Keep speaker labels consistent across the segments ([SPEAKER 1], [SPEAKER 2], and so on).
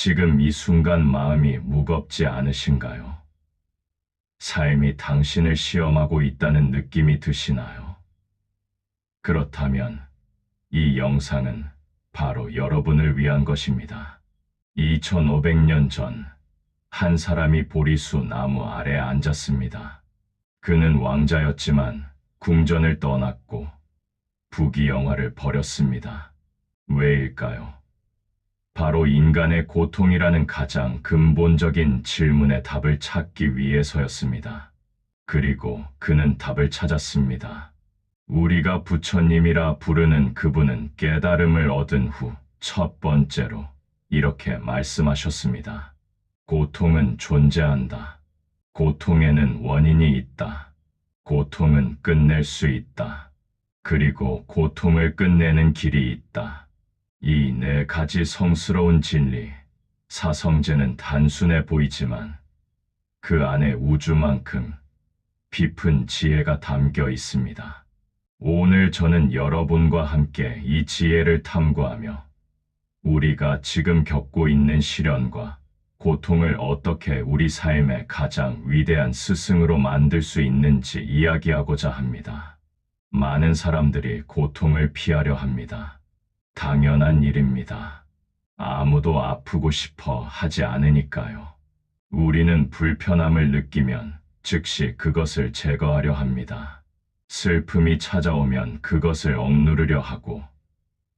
[SPEAKER 1] 지금 이 순간 마음이 무겁지 않으신가요? 삶이 당신을 시험하고 있다는 느낌이 드시나요? 그렇다면 이 영상은 바로 여러분을 위한 것입니다. 2500년 전, 한 사람이 보리수 나무 아래 앉았습니다. 그는 왕자였지만 궁전을 떠났고 부귀영화를 버렸습니다. 왜일까요? 바로 인간의 고통이라는 가장 근본적인 질문의 답을 찾기 위해서였습니다. 그리고 그는 답을 찾았습니다. 우리가 부처님이라 부르는 그분은 깨달음을 얻은 후 첫 번째로 이렇게 말씀하셨습니다. 고통은 존재한다. 고통에는 원인이 있다. 고통은 끝낼 수 있다. 그리고 고통을 끝내는 길이 있다. 이 네 가지 성스러운 진리, 사성제는 단순해 보이지만 그 안에 우주만큼 깊은 지혜가 담겨 있습니다. 오늘 저는 여러분과 함께 이 지혜를 탐구하며 우리가 지금 겪고 있는 시련과 고통을 어떻게 우리 삶의 가장 위대한 스승으로 만들 수 있는지 이야기하고자 합니다. 많은 사람들이 고통을 피하려 합니다. 당연한 일입니다. 아무도 아프고 싶어 하지 않으니까요. 우리는 불편함을 느끼면 즉시 그것을 제거하려 합니다. 슬픔이 찾아오면 그것을 억누르려 하고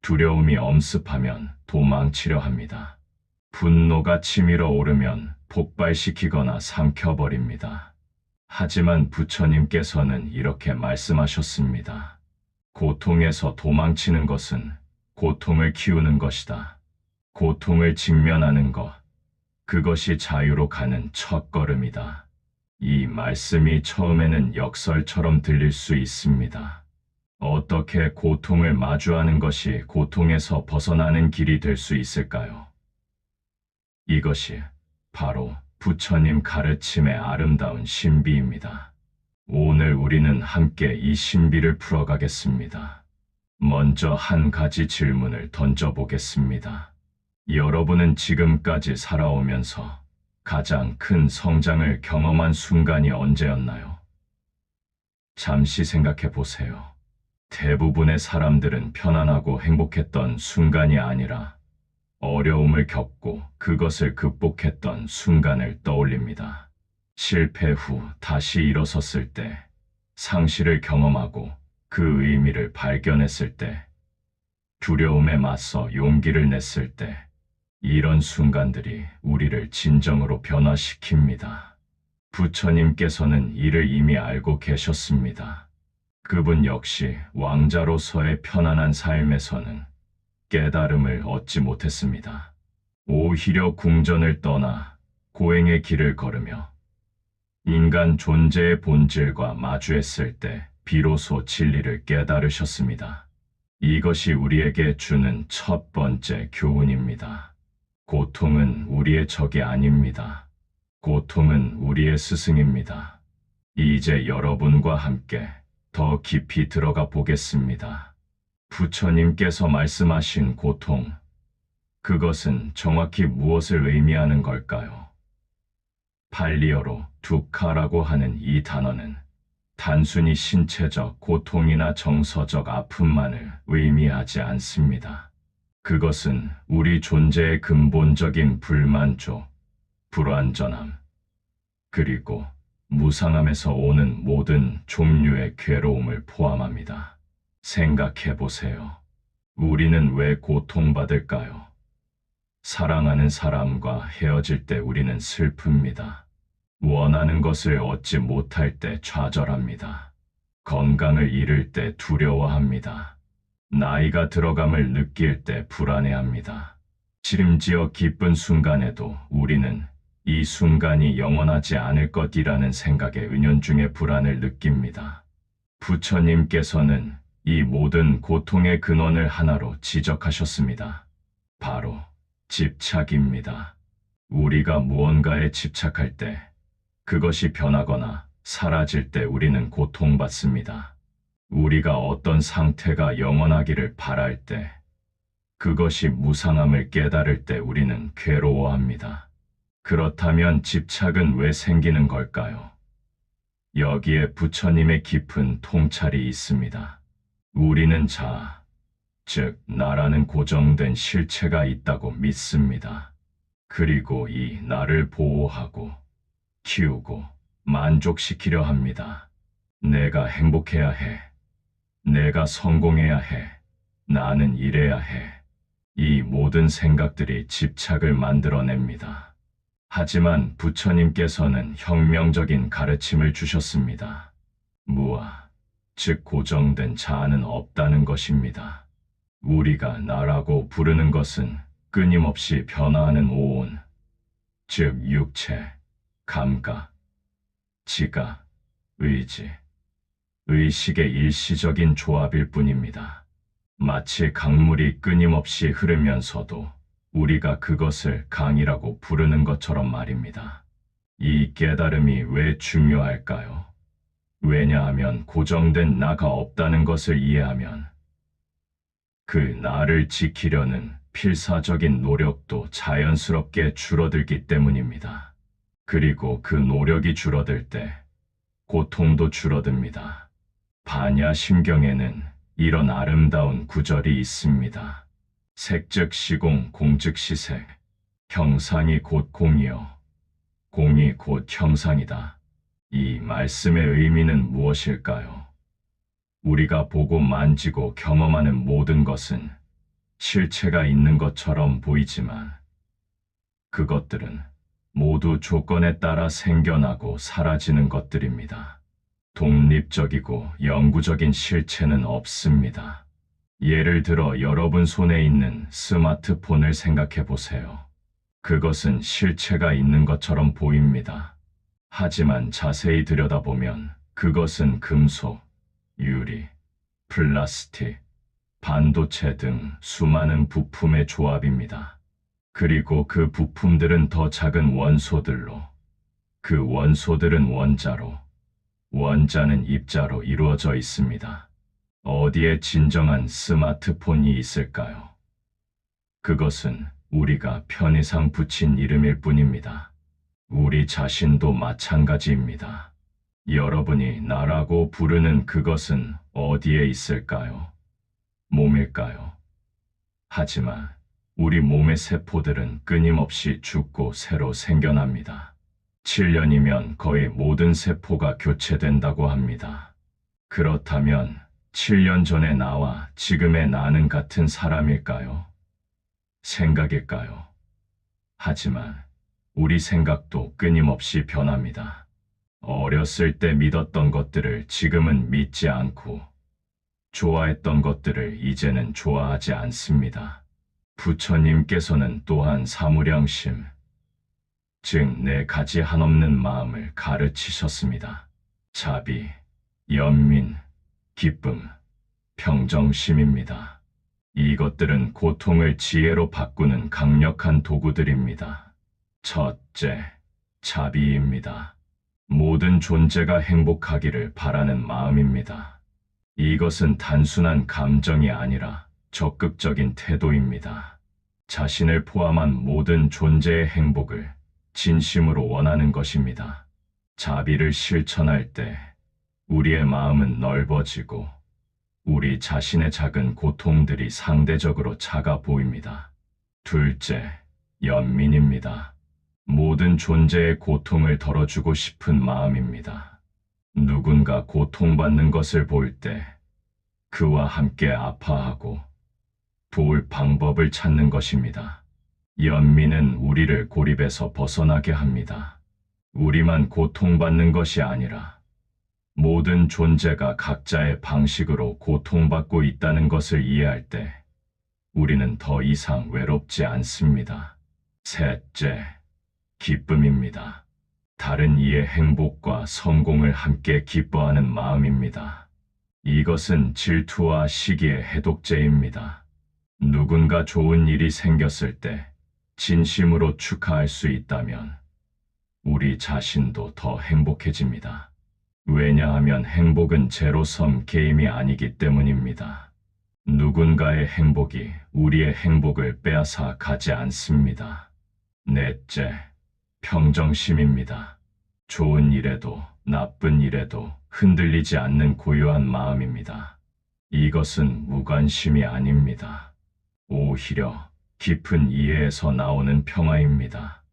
[SPEAKER 1] 두려움이 엄습하면 도망치려 합니다. 분노가 치밀어 오르면 폭발시키거나 삼켜버립니다. 하지만 부처님께서는 이렇게 말씀하셨습니다. 고통에서 도망치는 것은 고통을 키우는 것이다. 고통을 직면하는 것, 그것이 자유로 가는 첫걸음이다. 이 말씀이 처음에는 역설처럼 들릴 수 있습니다. 어떻게 고통을 마주하는 것이 고통에서 벗어나는 길이 될 수 있을까요? 이것이 바로 부처님 가르침의 아름다운 신비입니다. 오늘 우리는 함께 이 신비를 풀어가겠습니다. 먼저 한 가지 질문을 던져보겠습니다. 여러분은 지금까지 살아오면서 가장 큰 성장을 경험한 순간이 언제였나요? 잠시 생각해 보세요. 대부분의 사람들은 편안하고 행복했던 순간이 아니라 어려움을 겪고 그것을 극복했던 순간을 떠올립니다. 실패 후 다시 일어섰을 때, 상실을 경험하고 그 의미를 발견했을 때, 두려움에 맞서 용기를 냈을 때, 이런 순간들이 우리를 진정으로 변화시킵니다. 부처님께서는 이를 이미 알고 계셨습니다. 그분 역시 왕자로서의 편안한 삶에서는 깨달음을 얻지 못했습니다. 오히려 궁전을 떠나 고행의 길을 걸으며 인간 존재의 본질과 마주했을 때 비로소 진리를 깨달으셨습니다. 이것이 우리에게 주는 첫 번째 교훈입니다. 고통은 우리의 적이 아닙니다. 고통은 우리의 스승입니다. 이제 여러분과 함께 더 깊이 들어가 보겠습니다. 부처님께서 말씀하신 고통, 그것은 정확히 무엇을 의미하는 걸까요? 팔리어로 두카라고 하는 이 단어는 단순히 신체적 고통이나 정서적 아픔만을 의미하지 않습니다. 그것은 우리 존재의 근본적인 불만족, 불완전함, 그리고 무상함에서 오는 모든 종류의 괴로움을 포함합니다. 생각해 보세요. 우리는 왜 고통받을까요? 사랑하는 사람과 헤어질 때 우리는 슬픕니다. 원하는 것을 얻지 못할 때 좌절합니다. 건강을 잃을 때 두려워합니다. 나이가 들어감을 느낄 때 불안해합니다. 심지어 기쁜 순간에도 우리는 이 순간이 영원하지 않을 것이라는 생각에 은연중에 불안을 느낍니다. 부처님께서는 이 모든 고통의 근원을 하나로 지적하셨습니다. 바로 집착입니다. 우리가 무언가에 집착할 때, 그것이 변하거나 사라질 때 우리는 고통받습니다. 우리가 어떤 상태가 영원하기를 바랄 때, 그것이 무상함을 깨달을 때 우리는 괴로워합니다. 그렇다면 집착은 왜 생기는 걸까요? 여기에 부처님의 깊은 통찰이 있습니다. 우리는 자, 즉 나라는 고정된 실체가 있다고 믿습니다. 그리고 이 나를 보호하고 키우고 만족시키려 합니다. 내가 행복해야 해. 내가 성공해야 해. 나는 이래야 해. 이 모든 생각들이 집착을 만들어냅니다. 하지만 부처님께서는 혁명적인 가르침을 주셨습니다. 무아, 즉 고정된 자아는 없다는 것입니다. 우리가 나라고 부르는 것은 끊임없이 변화하는 오온, 즉 육체, 감각, 지각, 의지, 의식의 일시적인 조합일 뿐입니다. 마치 강물이 끊임없이 흐르면서도 우리가 그것을 강이라고 부르는 것처럼 말입니다. 이 깨달음이 왜 중요할까요? 왜냐하면 고정된 나가 없다는 것을 이해하면 그 나를 지키려는 필사적인 노력도 자연스럽게 줄어들기 때문입니다. 그리고 그 노력이 줄어들 때 고통도 줄어듭니다. 반야심경에는 이런 아름다운 구절이 있습니다. 색즉 시공, 공즉 시색. 형상이 곧 공이요. 공이 곧 형상이다. 이 말씀의 의미는 무엇일까요? 우리가 보고 만지고 경험하는 모든 것은 실체가 있는 것처럼 보이지만 그것들은 모두 조건에 따라 생겨나고 사라지는 것들입니다. 독립적이고 영구적인 실체는 없습니다. 예를 들어 여러분 손에 있는 스마트폰을 생각해 보세요. 그것은 실체가 있는 것처럼 보입니다. 하지만 자세히 들여다보면 그것은 금속, 유리, 플라스틱, 반도체 등 수많은 부품의 조합입니다. 그리고 그 부품들은 더 작은 원소들로, 그 원소들은 원자로, 원자는 입자로 이루어져 있습니다. 어디에 진정한 스마트폰이 있을까요? 그것은 우리가 편의상 붙인 이름일 뿐입니다. 우리 자신도 마찬가지입니다. 여러분이 나라고 부르는 그것은 어디에 있을까요? 몸일까요? 하지만 우리 몸의 세포들은 끊임없이 죽고 새로 생겨납니다. 7년이면 거의 모든 세포가 교체된다고 합니다. 그렇다면 7년 전의 나와 지금의 나는 같은 사람일까요? 생각일까요? 하지만 우리 생각도 끊임없이 변합니다. 어렸을 때 믿었던 것들을 지금은 믿지 않고 좋아했던 것들을 이제는 좋아하지 않습니다. 부처님께서는 또한 사무량심, 즉 네 가지 한없는 마음을 가르치셨습니다. 자비, 연민, 기쁨, 평정심입니다. 이것들은 고통을 지혜로 바꾸는 강력한 도구들입니다. 첫째, 자비입니다. 모든 존재가 행복하기를 바라는 마음입니다. 이것은 단순한 감정이 아니라 적극적인 태도입니다. 자신을 포함한 모든 존재의 행복을 진심으로 원하는 것입니다. 자비를 실천할 때 우리의 마음은 넓어지고 우리 자신의 작은 고통들이 상대적으로 작아 보입니다. 둘째, 연민입니다. 모든 존재의 고통을 덜어주고 싶은 마음입니다. 누군가 고통받는 것을 볼 때 그와 함께 아파하고 도울 방법을 찾는 것입니다. 연민은 우리를 고립에서 벗어나게 합니다. 우리만 고통받는 것이 아니라 모든 존재가 각자의 방식으로 고통받고 있다는 것을 이해할 때 우리는 더 이상 외롭지 않습니다. 셋째, 기쁨입니다. 다른 이의 행복과 성공을 함께 기뻐하는 마음입니다. 이것은 질투와 시기의 해독제입니다. 누군가 좋은 일이 생겼을 때 진심으로 축하할 수 있다면 우리 자신도 더 행복해집니다. 왜냐하면 행복은 제로섬 게임이 아니기 때문입니다. 누군가의 행복이 우리의 행복을 빼앗아 가지 않습니다. 넷째, 평정심입니다. 좋은 일에도 나쁜 일에도 흔들리지 않는 고요한 마음입니다. 이것은 무관심이 아닙니다. 오히려 깊은 이해에서 나오는 평화입니다.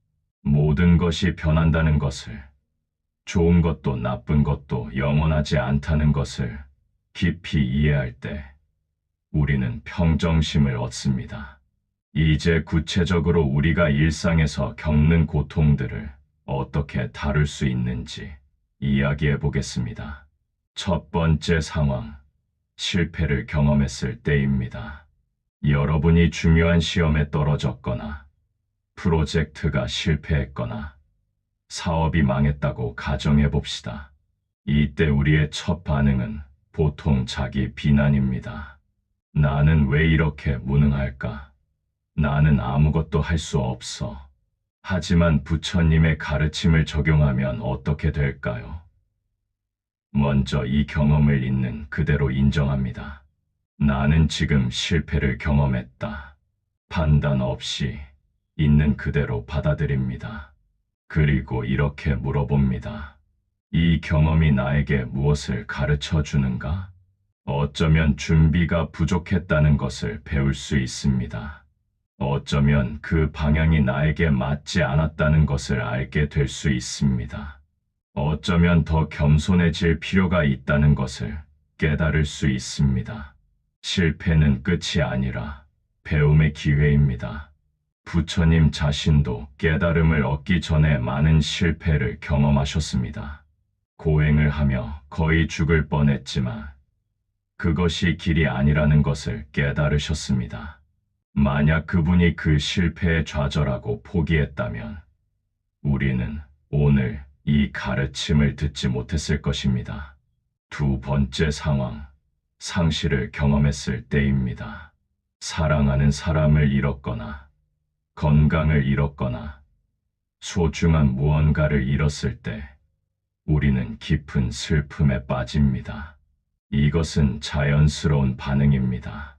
[SPEAKER 1] 모든 것이 변한다는 것을, 좋은 것도 나쁜 것도 영원하지 않다는 것을 깊이 이해할 때 우리는 평정심을 얻습니다. 이제 구체적으로 우리가 일상에서 겪는 고통들을 어떻게 다룰 수 있는지 이야기해 보겠습니다. 첫 번째 상황, 실패를 경험했을 때입니다. 여러분이 중요한 시험에 떨어졌거나 프로젝트가 실패했거나 사업이 망했다고 가정해 봅시다. 이때 우리의 첫 반응은 보통 자기 비난입니다. 나는 왜 이렇게 무능할까? 나는 아무것도 할 수 없어. 하지만 부처님의 가르침을 적용하면 어떻게 될까요? 먼저 이 경험을 있는 그대로 인정합니다. 나는 지금 실패를 경험했다. 판단 없이 있는 그대로 받아들입니다. 그리고 이렇게 물어봅니다. 이 경험이 나에게 무엇을 가르쳐 주는가? 어쩌면 준비가 부족했다는 것을 배울 수 있습니다. 어쩌면 그 방향이 나에게 맞지 않았다는 것을 알게 될 수 있습니다. 어쩌면 더 겸손해질 필요가 있다는 것을 깨달을 수 있습니다. 실패는 끝이 아니라 배움의 기회입니다. 부처님 자신도 깨달음을 얻기 전에 많은 실패를 경험하셨습니다. 고행을 하며 거의 죽을 뻔했지만 그것이 길이 아니라는 것을 깨달으셨습니다. 만약 그분이 그 실패에 좌절하고 포기했다면 우리는 오늘 이 가르침을 듣지 못했을 것입니다. 두 번째 상황, 상실을 경험했을 때입니다. 사랑하는 사람을 잃었거나 건강을 잃었거나 소중한 무언가를 잃었을 때 우리는 깊은 슬픔에 빠집니다. 이것은 자연스러운 반응입니다.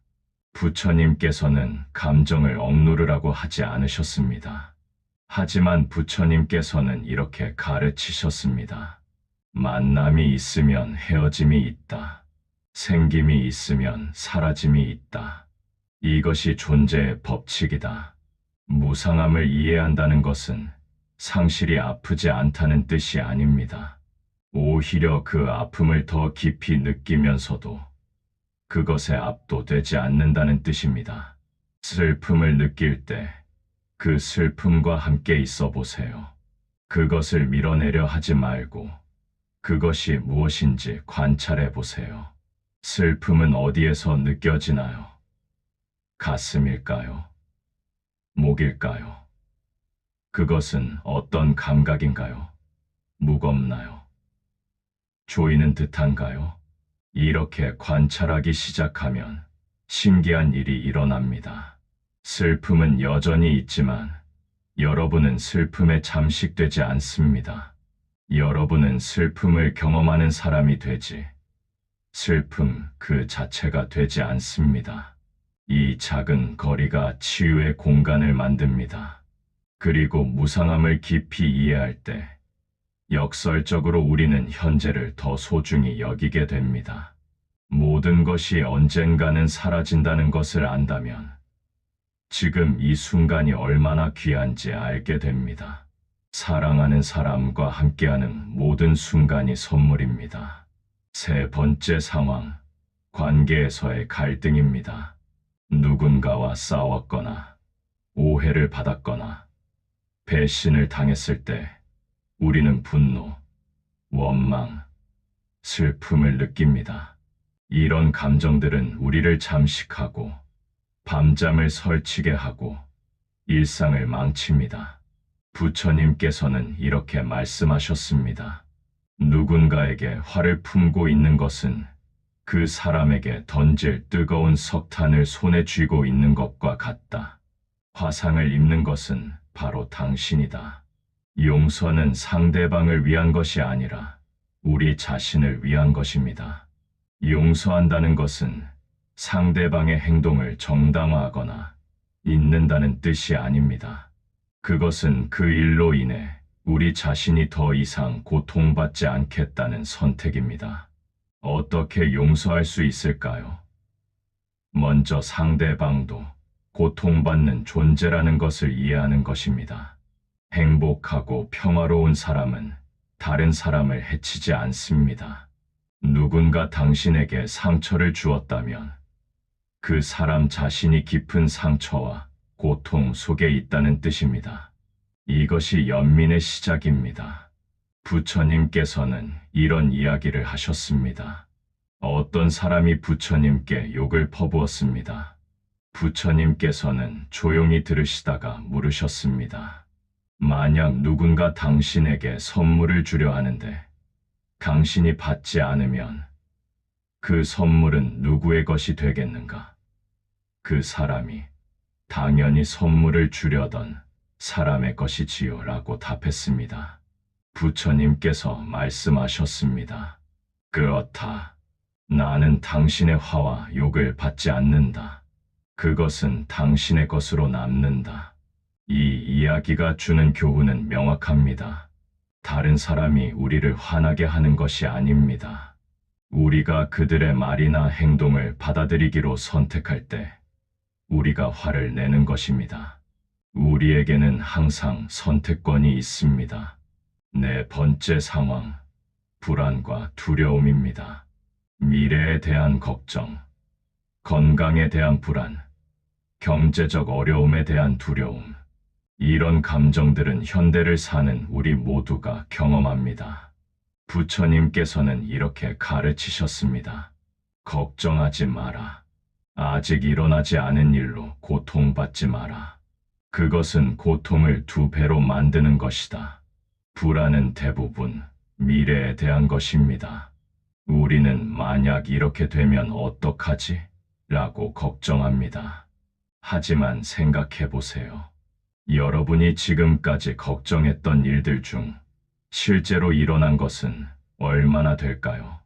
[SPEAKER 1] 부처님께서는 감정을 억누르라고 하지 않으셨습니다. 하지만 부처님께서는 이렇게 가르치셨습니다. 만남이 있으면 헤어짐이 있다. 생김이 있으면 사라짐이 있다. 이것이 존재의 법칙이다. 무상함을 이해한다는 것은 상실이 아프지 않다는 뜻이 아닙니다. 오히려 그 아픔을 더 깊이 느끼면서도 그것에 압도되지 않는다는 뜻입니다. 슬픔을 느낄 때 그 슬픔과 함께 있어 보세요. 그것을 밀어내려 하지 말고 그것이 무엇인지 관찰해 보세요. 슬픔은 어디에서 느껴지나요? 가슴일까요? 목일까요? 그것은 어떤 감각인가요? 무겁나요? 조이는 듯한가요? 이렇게 관찰하기 시작하면 신기한 일이 일어납니다. 슬픔은 여전히 있지만 여러분은 슬픔에 잠식되지 않습니다. 여러분은 슬픔을 경험하는 사람이 되지 슬픔 그 자체가 되지 않습니다. 이 작은 거리가 치유의 공간을 만듭니다. 그리고 무상함을 깊이 이해할 때 역설적으로 우리는 현재를 더 소중히 여기게 됩니다. 모든 것이 언젠가는 사라진다는 것을 안다면 지금 이 순간이 얼마나 귀한지 알게 됩니다. 사랑하는 사람과 함께하는 모든 순간이 선물입니다. 세 번째 상황, 관계에서의 갈등입니다. 누군가와 싸웠거나 오해를 받았거나 배신을 당했을 때 우리는 분노, 원망, 슬픔을 느낍니다. 이런 감정들은 우리를 잠식하고 밤잠을 설치게 하고 일상을 망칩니다. 부처님께서는 이렇게 말씀하셨습니다. 누군가에게 화를 품고 있는 것은 그 사람에게 던질 뜨거운 석탄을 손에 쥐고 있는 것과 같다. 화상을 입는 것은 바로 당신이다. 용서는 상대방을 위한 것이 아니라 우리 자신을 위한 것입니다. 용서한다는 것은 상대방의 행동을 정당화하거나 잊는다는 뜻이 아닙니다. 그것은 그 일로 인해 우리 자신이 더 이상 고통받지 않겠다는 선택입니다. 어떻게 용서할 수 있을까요? 먼저 상대방도 고통받는 존재라는 것을 이해하는 것입니다. 행복하고 평화로운 사람은 다른 사람을 해치지 않습니다. 누군가 당신에게 상처를 주었다면 그 사람 자신이 깊은 상처와 고통 속에 있다는 뜻입니다. 이것이 연민의 시작입니다. 부처님께서는 이런 이야기를 하셨습니다. 어떤 사람이 부처님께 욕을 퍼부었습니다. 부처님께서는 조용히 들으시다가 물으셨습니다. 만약 누군가 당신에게 선물을 주려 하는데 당신이 받지 않으면 그 선물은 누구의 것이 되겠는가? 그 사람이 당연히 선물을 주려던 사람의 것이지요 라고 답했습니다. 부처님께서 말씀하셨습니다. 그렇다. 나는 당신의 화와 욕을 받지 않는다. 그것은 당신의 것으로 남는다. 이 이야기가 주는 교훈은 명확합니다. 다른 사람이 우리를 화나게 하는 것이 아닙니다. 우리가 그들의 말이나 행동을 받아들이기로 선택할 때 우리가 화를 내는 것입니다. 우리에게는 항상 선택권이 있습니다. 네 번째 상황, 불안과 두려움입니다. 미래에 대한 걱정, 건강에 대한 불안, 경제적 어려움에 대한 두려움. 이런 감정들은 현대를 사는 우리 모두가 경험합니다. 부처님께서는 이렇게 가르치셨습니다. 걱정하지 마라. 아직 일어나지 않은 일로 고통받지 마라. 그것은 고통을 2배로 만드는 것이다. 불안은 대부분 미래에 대한 것입니다. 우리는 만약 이렇게 되면 어떡하지? 라고 걱정합니다. 하지만 생각해 보세요. 여러분이 지금까지 걱정했던 일들 중 실제로 일어난 것은 얼마나 될까요?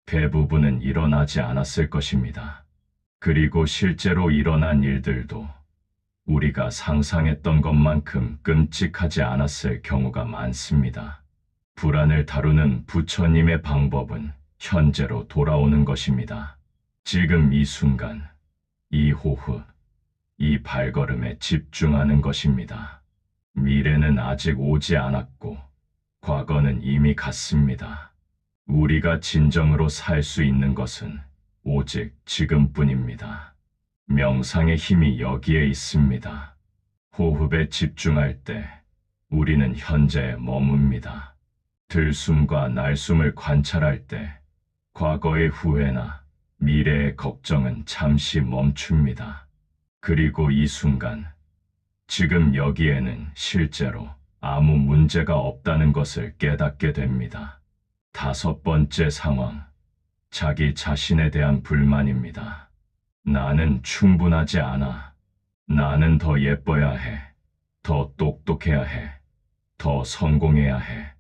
[SPEAKER 1] 대부분은 일어나지 않았을 것입니다. 그리고 실제로 일어난 일들도 우리가 상상했던 것만큼 끔찍하지 않았을 경우가 많습니다. 불안을 다루는 부처님의 방법은 현재로 돌아오는 것입니다. 지금 이 순간, 이 호흡, 이 발걸음에 집중하는 것입니다. 미래는 아직 오지 않았고 과거는 이미 갔습니다. 우리가 진정으로 살 수 있는 것은 오직 지금뿐입니다. 명상의 힘이 여기에 있습니다. 호흡에 집중할 때 우리는 현재에 머뭅니다. 들숨과 날숨을 관찰할 때 과거의 후회나 미래의 걱정은 잠시 멈춥니다. 그리고 이 순간, 지금 여기에는 실제로 아무 문제가 없다는 것을 깨닫게 됩니다. 5번째 상황, 자기 자신에 대한 불만입니다. 나는 충분하지 않아. 나는 더 예뻐야 해. 더 똑똑해야 해. 더 성공해야 해.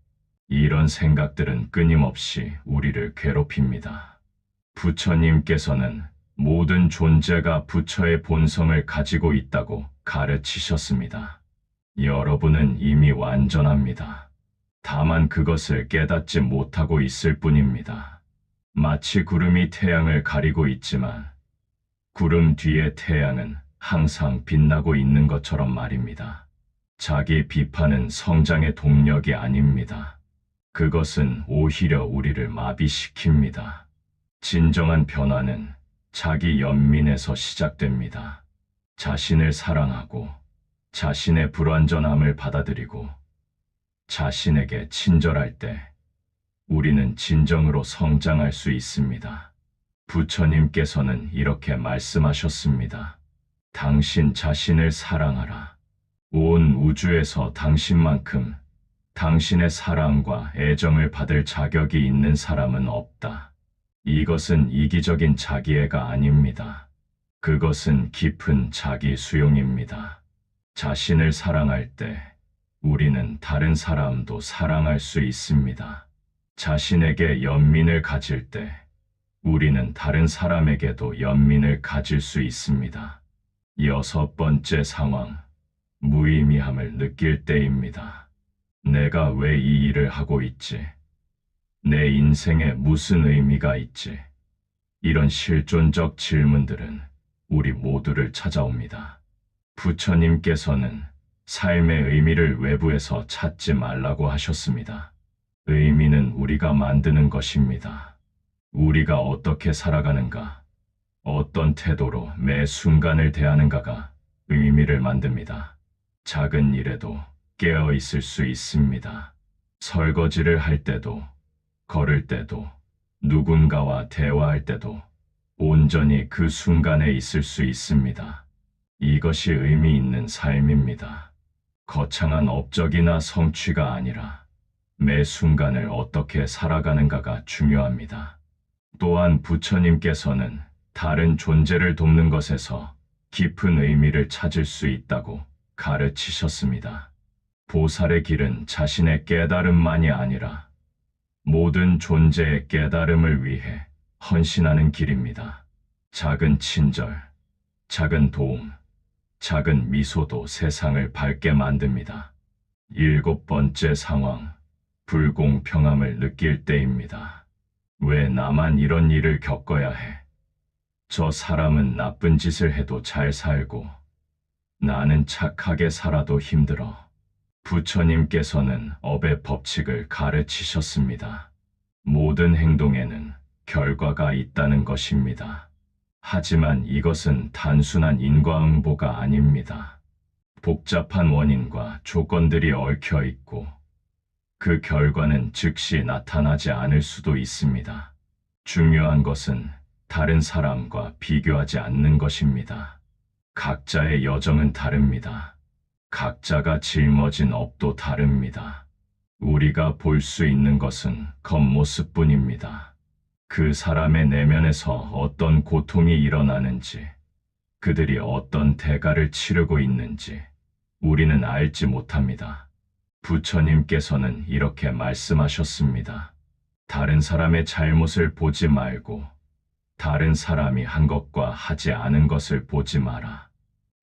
[SPEAKER 1] 이런 생각들은 끊임없이 우리를 괴롭힙니다. 부처님께서는 모든 존재가 부처의 본성을 가지고 있다고 가르치셨습니다. 여러분은 이미 완전합니다. 다만 그것을 깨닫지 못하고 있을 뿐입니다. 마치 구름이 태양을 가리고 있지만 구름 뒤에 태양은 항상 빛나고 있는 것처럼 말입니다. 자기 비판은 성장의 동력이 아닙니다. 그것은 오히려 우리를 마비시킵니다. 진정한 변화는 자기 연민에서 시작됩니다. 자신을 사랑하고 자신의 불완전함을 받아들이고 자신에게 친절할 때 우리는 진정으로 성장할 수 있습니다. 부처님께서는 이렇게 말씀하셨습니다. 당신 자신을 사랑하라. 온 우주에서 당신만큼 당신의 사랑과 애정을 받을 자격이 있는 사람은 없다. 이것은 이기적인 자기애가 아닙니다. 그것은 깊은 자기 수용입니다. 자신을 사랑할 때 우리는 다른 사람도 사랑할 수 있습니다. 자신에게 연민을 가질 때 우리는 다른 사람에게도 연민을 가질 수 있습니다. 여섯 번째 상황, 무의미함을 느낄 때입니다. 내가 왜 이 일을 하고 있지? 내 인생에 무슨 의미가 있지? 이런 실존적 질문들은 우리 모두를 찾아옵니다. 부처님께서는 삶의 의미를 외부에서 찾지 말라고 하셨습니다. 의미는 우리가 만드는 것입니다. 우리가 어떻게 살아가는가, 어떤 태도로 매 순간을 대하는가가 의미를 만듭니다. 작은 일에도 깨어 있을 수 있습니다. 설거지를 할 때도, 걸을 때도, 누군가와 대화할 때도 온전히 그 순간에 있을 수 있습니다. 이것이 의미 있는 삶입니다. 거창한 업적이나 성취가 아니라 매 순간을 어떻게 살아가는가가 중요합니다. 또한 부처님께서는 다른 존재를 돕는 것에서 깊은 의미를 찾을 수 있다고 가르치셨습니다. 보살의 길은 자신의 깨달음만이 아니라 모든 존재의 깨달음을 위해 헌신하는 길입니다. 작은 친절, 작은 도움, 작은 미소도 세상을 밝게 만듭니다. 일곱 번째 상황, 불공평함을 느낄 때입니다. 왜 나만 이런 일을 겪어야 해? 저 사람은 나쁜 짓을 해도 잘 살고 나는 착하게 살아도 힘들어. 부처님께서는 업의 법칙을 가르치셨습니다. 모든 행동에는 결과가 있다는 것입니다. 하지만 이것은 단순한 인과응보가 아닙니다. 복잡한 원인과 조건들이 얽혀 있고 그 결과는 즉시 나타나지 않을 수도 있습니다. 중요한 것은 다른 사람과 비교하지 않는 것입니다. 각자의 여정은 다릅니다. 각자가 짊어진 업도 다릅니다. 우리가 볼 수 있는 것은 겉모습뿐입니다. 그 사람의 내면에서 어떤 고통이 일어나는지, 그들이 어떤 대가를 치르고 있는지 우리는 알지 못합니다. 부처님께서는 이렇게 말씀하셨습니다. 다른 사람의 잘못을 보지 말고 다른 사람이 한 것과 하지 않은 것을 보지 마라.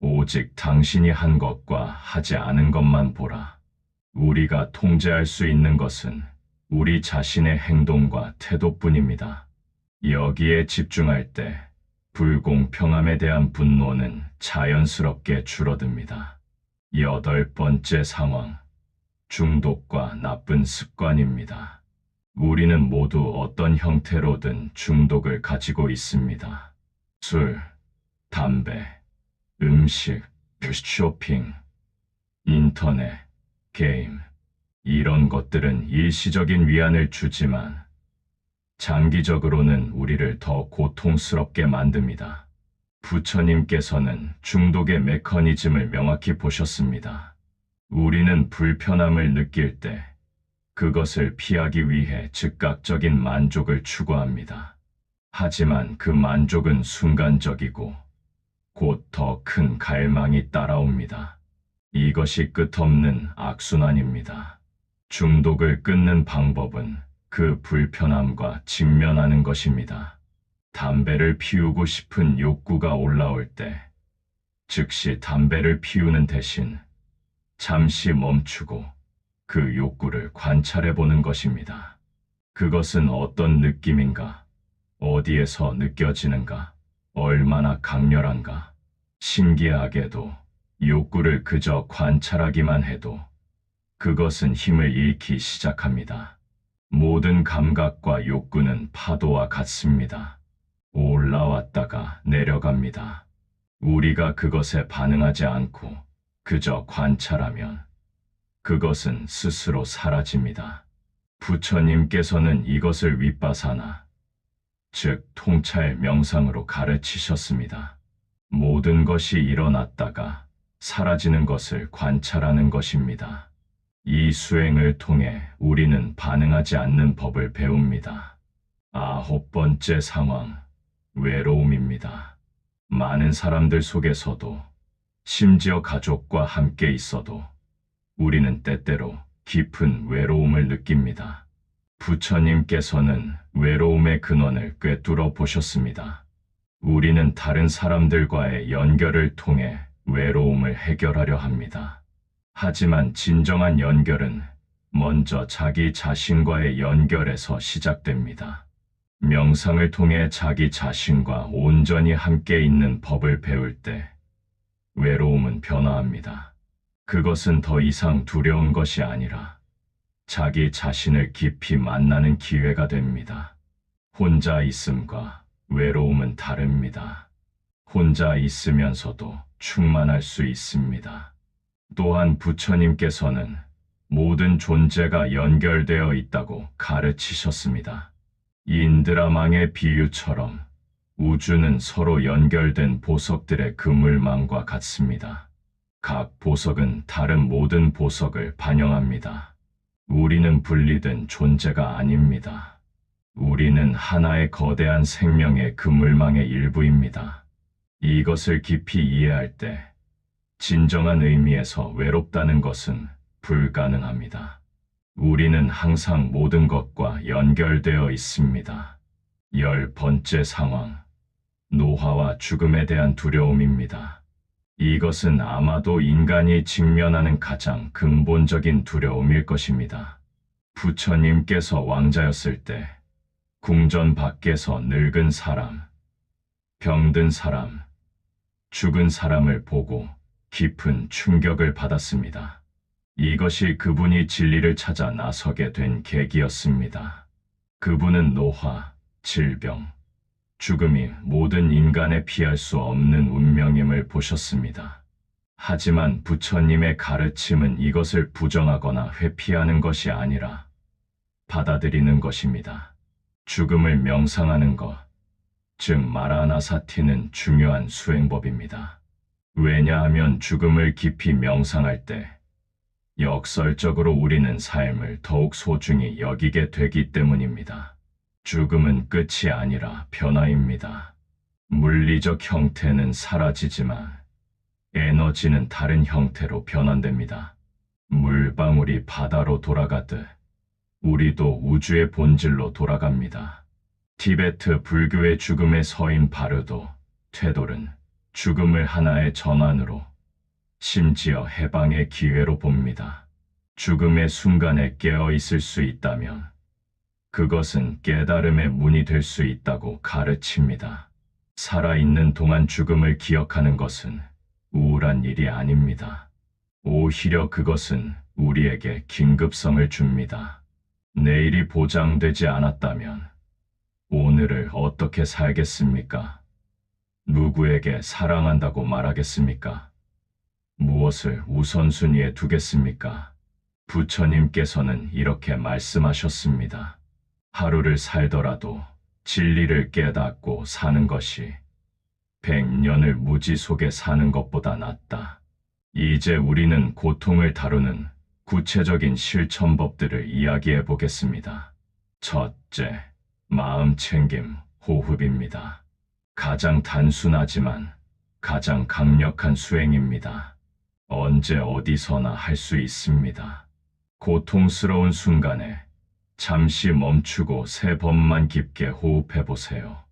[SPEAKER 1] 오직 당신이 한 것과 하지 않은 것만 보라. 우리가 통제할 수 있는 것은 우리 자신의 행동과 태도뿐입니다. 여기에 집중할 때 불공평함에 대한 분노는 자연스럽게 줄어듭니다. 여덟 번째 상황, 중독과 나쁜 습관입니다. 우리는 모두 어떤 형태로든 중독을 가지고 있습니다. 술, 담배, 음식, 쇼핑, 인터넷, 게임, 이런 것들은 일시적인 위안을 주지만 장기적으로는 우리를 더 고통스럽게 만듭니다. 부처님께서는 중독의 메커니즘을 명확히 보셨습니다. 우리는 불편함을 느낄 때 그것을 피하기 위해 즉각적인 만족을 추구합니다. 하지만 그 만족은 순간적이고 곧 더 큰 갈망이 따라옵니다. 이것이 끝없는 악순환입니다. 중독을 끊는 방법은 그 불편함과 직면하는 것입니다. 담배를 피우고 싶은 욕구가 올라올 때 즉시 담배를 피우는 대신 잠시 멈추고 그 욕구를 관찰해 보는 것입니다. 그것은 어떤 느낌인가? 어디에서 느껴지는가? 얼마나 강렬한가? 신기하게도 욕구를 그저 관찰하기만 해도 그것은 힘을 잃기 시작합니다. 모든 감각과 욕구는 파도와 같습니다. 올라왔다가 내려갑니다. 우리가 그것에 반응하지 않고 그저 관찰하면 그것은 스스로 사라집니다. 부처님께서는 이것을 윗바사나, 즉 통찰 명상으로 가르치셨습니다. 모든 것이 일어났다가 사라지는 것을 관찰하는 것입니다. 이 수행을 통해 우리는 반응하지 않는 법을 배웁니다. 아홉 번째 상황, 외로움입니다. 많은 사람들 속에서도, 심지어 가족과 함께 있어도 우리는 때때로 깊은 외로움을 느낍니다. 부처님께서는 외로움의 근원을 꿰뚫어 보셨습니다. 우리는 다른 사람들과의 연결을 통해 외로움을 해결하려 합니다. 하지만 진정한 연결은 먼저 자기 자신과의 연결에서 시작됩니다. 명상을 통해 자기 자신과 온전히 함께 있는 법을 배울 때 외로움은 변화합니다. 그것은 더 이상 두려운 것이 아니라 자기 자신을 깊이 만나는 기회가 됩니다. 혼자 있음과 외로움은 다릅니다. 혼자 있으면서도 충만할 수 있습니다. 또한 부처님께서는 모든 존재가 연결되어 있다고 가르치셨습니다. 인드라망의 비유처럼 우주는 서로 연결된 보석들의 그물망과 같습니다. 각 보석은 다른 모든 보석을 반영합니다. 우리는 분리된 존재가 아닙니다. 우리는 하나의 거대한 생명의 그물망의 일부입니다. 이것을 깊이 이해할 때 진정한 의미에서 외롭다는 것은 불가능합니다. 우리는 항상 모든 것과 연결되어 있습니다. 10번째 상황, 노화와 죽음에 대한 두려움입니다. 이것은 아마도 인간이 직면하는 가장 근본적인 두려움일 것입니다. 부처님께서 왕자였을 때 궁전 밖에서 늙은 사람, 병든 사람, 죽은 사람을 보고 깊은 충격을 받았습니다. 이것이 그분이 진리를 찾아 나서게 된 계기였습니다. 그분은 노화, 질병, 죽음이 모든 인간의 피할 수 없는 운명임을 보셨습니다. 하지만 부처님의 가르침은 이것을 부정하거나 회피하는 것이 아니라 받아들이는 것입니다. 죽음을 명상하는 것, 즉 마라나사티는 중요한 수행법입니다. 왜냐하면 죽음을 깊이 명상할 때 역설적으로 우리는 삶을 더욱 소중히 여기게 되기 때문입니다. 죽음은 끝이 아니라 변화입니다. 물리적 형태는 사라지지만 에너지는 다른 형태로 변환됩니다. 물방울이 바다로 돌아가듯 우리도 우주의 본질로 돌아갑니다. 티베트 불교의 죽음의 서인 바르도, 퇴돌은 죽음을 하나의 전환으로, 심지어 해방의 기회로 봅니다. 죽음의 순간에 깨어 있을 수 있다면 그것은 깨달음의 문이 될 수 있다고 가르칩니다. 살아있는 동안 죽음을 기억하는 것은 우울한 일이 아닙니다. 오히려 그것은 우리에게 긴급성을 줍니다. 내일이 보장되지 않았다면 오늘을 어떻게 살겠습니까? 누구에게 사랑한다고 말하겠습니까? 무엇을 우선순위에 두겠습니까? 부처님께서는 이렇게 말씀하셨습니다. 하루를 살더라도 진리를 깨닫고 사는 것이 100년을 무지 속에 사는 것보다 낫다. 이제 우리는 고통을 다루는 구체적인 실천법들을 이야기해 보겠습니다. 첫째, 마음 챙김, 호흡입니다. 가장 단순하지만 가장 강력한 수행입니다. 언제 어디서나 할 수 있습니다. 고통스러운 순간에 잠시 멈추고 3번만 깊게 호흡해 보세요.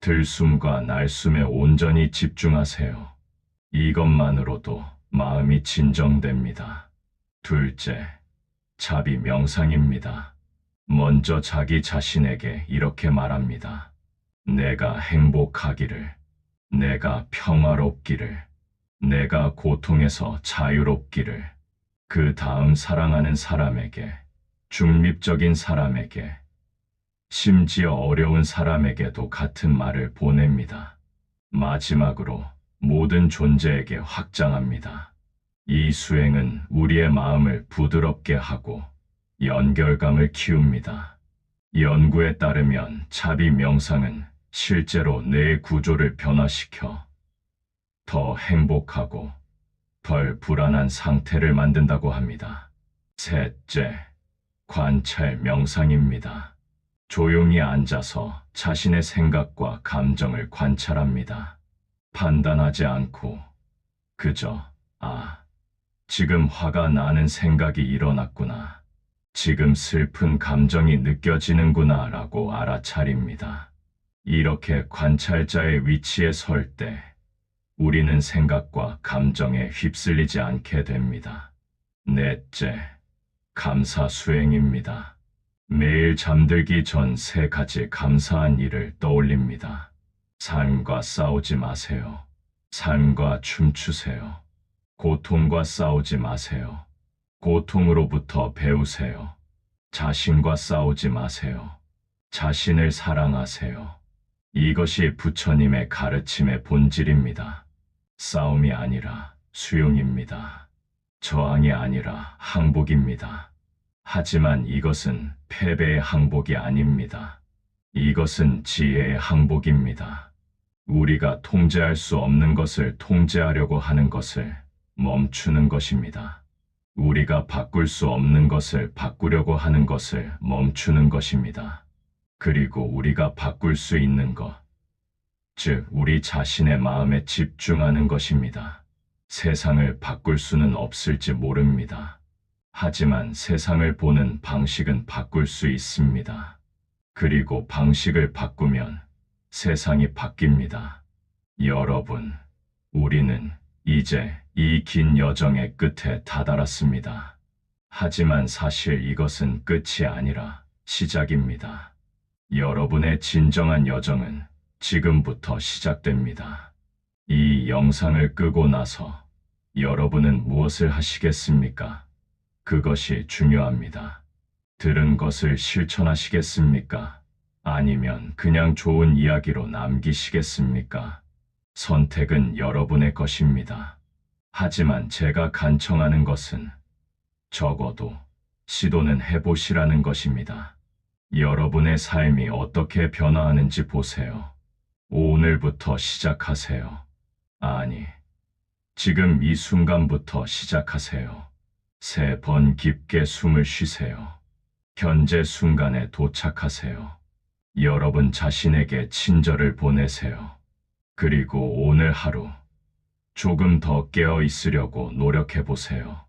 [SPEAKER 1] 들숨과 날숨에 온전히 집중하세요. 이것만으로도 마음이 진정됩니다. 둘째, 자비 명상입니다. 먼저 자기 자신에게 이렇게 말합니다. 내가 행복하기를, 내가 평화롭기를, 내가 고통에서 자유롭기를, 그 다음 사랑하는 사람에게, 중립적인 사람에게, 심지어 어려운 사람에게도 같은 말을 보냅니다. 마지막으로 모든 존재에게 확장합니다. 이 수행은 우리의 마음을 부드럽게 하고 연결감을 키웁니다. 연구에 따르면 자비 명상은 실제로 뇌의 구조를 변화시켜 더 행복하고 덜 불안한 상태를 만든다고 합니다. 셋째, 관찰 명상입니다. 조용히 앉아서 자신의 생각과 감정을 관찰합니다. 판단하지 않고 그저 지금 화가 나는 생각이 일어났구나. 지금 슬픈 감정이 느껴지는구나 라고 알아차립니다. 이렇게 관찰자의 위치에 설 때 우리는 생각과 감정에 휩쓸리지 않게 됩니다. 넷째, 감사 수행입니다. 매일 잠들기 전 3가지 감사한 일을 떠올립니다. 삶과 싸우지 마세요. 삶과 춤추세요. 고통과 싸우지 마세요. 고통으로부터 배우세요. 자신과 싸우지 마세요. 자신을 사랑하세요. 이것이 부처님의 가르침의 본질입니다. 싸움이 아니라 수용입니다. 저항이 아니라 항복입니다. 하지만 이것은 패배의 항복이 아닙니다. 이것은 지혜의 항복입니다. 우리가 통제할 수 없는 것을 통제하려고 하는 것을 멈추는 것입니다. 우리가 바꿀 수 없는 것을 바꾸려고 하는 것을 멈추는 것입니다. 그리고 우리가 바꿀 수 있는 것, 즉 우리 자신의 마음에 집중하는 것입니다. 세상을 바꿀 수는 없을지 모릅니다. 하지만 세상을 보는 방식은 바꿀 수 있습니다. 그리고 방식을 바꾸면 세상이 바뀝니다. 여러분, 우리는 이제 이 긴 여정의 끝에 다다랐습니다. 하지만 사실 이것은 끝이 아니라 시작입니다. 여러분의 진정한 여정은 지금부터 시작됩니다. 이 영상을 끄고 나서 여러분은 무엇을 하시겠습니까? 그것이 중요합니다. 들은 것을 실천하시겠습니까? 아니면 그냥 좋은 이야기로 남기시겠습니까? 선택은 여러분의 것입니다. 하지만 제가 간청하는 것은 적어도 시도는 해보시라는 것입니다. 여러분의 삶이 어떻게 변화하는지 보세요. 오늘부터 시작하세요. 아니, 지금 이 순간부터 시작하세요. 3번 깊게 숨을 쉬세요. 현재 순간에 도착하세요. 여러분 자신에게 친절을 보내세요. 그리고 오늘 하루 조금 더 깨어 있으려고 노력해 보세요.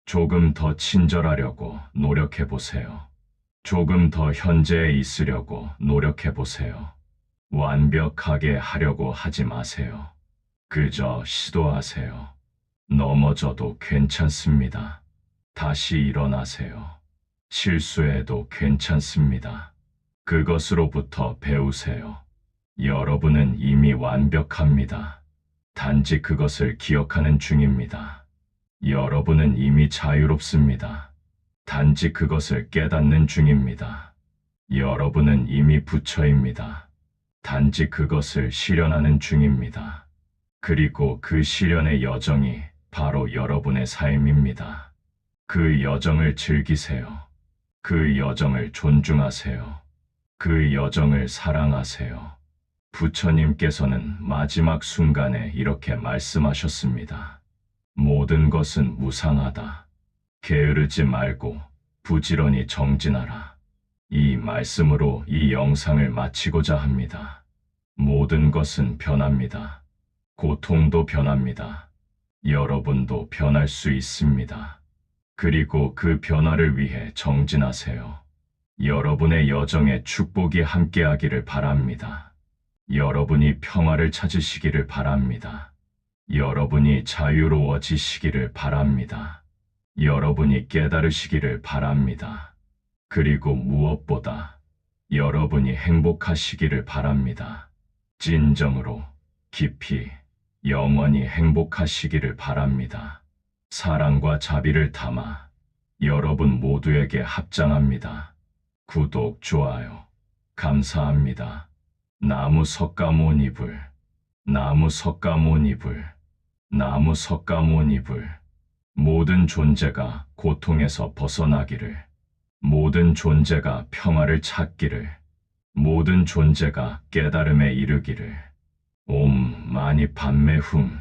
[SPEAKER 1] 조금 더 친절하려고 노력해 보세요. 조금 더 현재에 있으려고 노력해 보세요. 완벽하게 하려고 하지 마세요. 그저 시도하세요. 넘어져도 괜찮습니다. 다시 일어나세요. 실수해도 괜찮습니다. 그것으로부터 배우세요. 여러분은 이미 완벽합니다. 단지 그것을 기억하는 중입니다. 여러분은 이미 자유롭습니다. 단지 그것을 깨닫는 중입니다. 여러분은 이미 부처입니다. 단지 그것을 실현하는 중입니다. 그리고 그 실현의 여정이 바로 여러분의 삶입니다. 그 여정을 즐기세요. 그 여정을 존중하세요. 그 여정을 사랑하세요. 부처님께서는 마지막 순간에 이렇게 말씀하셨습니다. 모든 것은 무상하다. 게으르지 말고 부지런히 정진하라. 이 말씀으로 이 영상을 마치고자 합니다. 모든 것은 변합니다. 고통도 변합니다. 여러분도 변할 수 있습니다. 그리고 그 변화를 위해 정진하세요. 여러분의 여정에 축복이 함께하기를 바랍니다. 여러분이 평화를 찾으시기를 바랍니다. 여러분이 자유로워지시기를 바랍니다. 여러분이 깨달으시기를 바랍니다. 그리고 무엇보다 여러분이 행복하시기를 바랍니다. 진정으로 깊이 영원히 행복하시기를 바랍니다. 사랑과 자비를 담아 여러분 모두에게 합장합니다. 구독, 좋아요, 감사합니다. 나무 석가모니불, 나무 석가모니불, 나무 석가모니불. 모든 존재가 고통에서 벗어나기를, 모든 존재가 평화를 찾기를, 모든 존재가 깨달음에 이르기를. 옴 마니 padme hum.